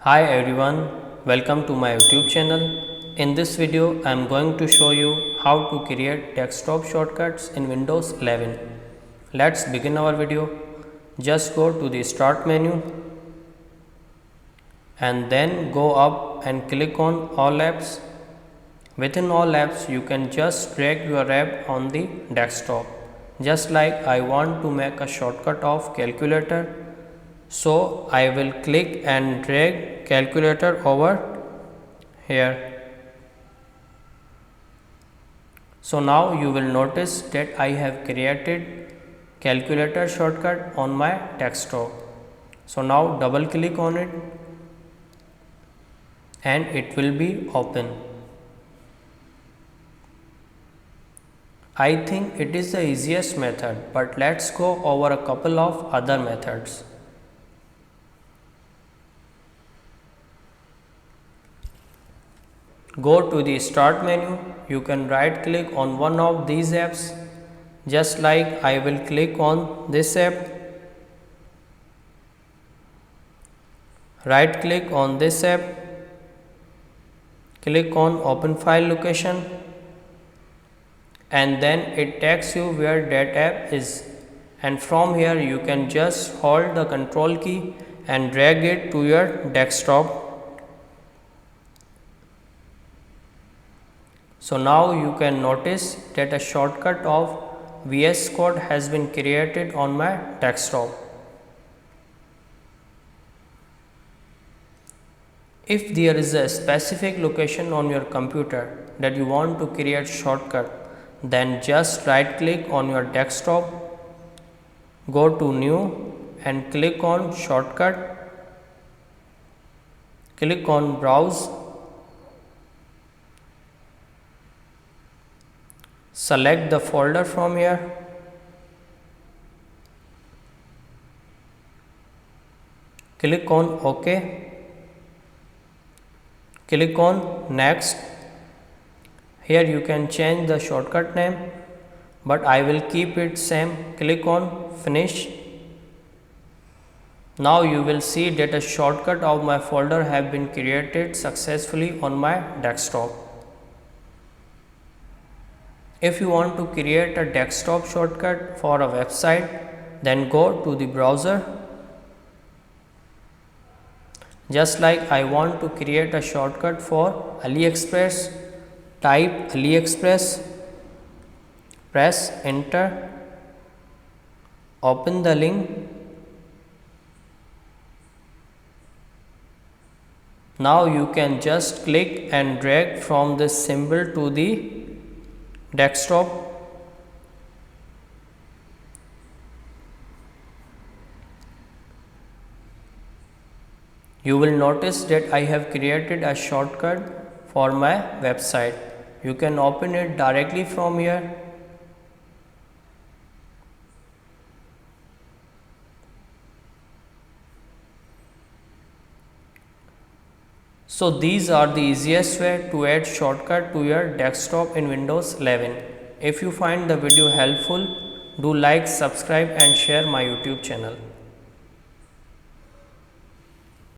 Hi everyone, welcome to my YouTube channel. In this video, I am going to show you how to create desktop shortcuts in Windows 11. Let's begin our video. Just go to the Start menu and then go up and click on All Apps. Within All Apps, you can just drag your app on the desktop. Just like I want to make a shortcut of calculator, so I will click and drag calculator over here. So now you will notice that I have created calculator shortcut on my desktop. So now double click on it and it will be open. I think it is the easiest method, but let's go over a couple of other methods. Go to the Start menu. You can right click on one of these apps, just like I will click on this app. Right click on this app, click on Open File Location, and then it takes you where that app is, and from here you can just hold the Control key and drag it to your desktop. So now you can notice that a shortcut of VS Code has been created on my desktop. If there is a specific location on your computer that you want to create shortcut, then just right click on your desktop, go to New and click on Shortcut, click on Browse, select the folder from here, click on OK, click on Next. Here you can change the shortcut name, but I will keep it same. Click on Finish. Now you will see that a shortcut of my folder have been created successfully on my desktop. If you want to create a desktop shortcut for a website, then go to the browser. Just like I want to create a shortcut for AliExpress, type AliExpress, press enter, open the link. Now you can just click and drag from this symbol to the desktop. You will notice that I have created a shortcut for my website. You can open it directly from here. So these are the easiest way to add shortcut to your desktop in Windows 11. If you find the video helpful, do like, subscribe and share my YouTube channel.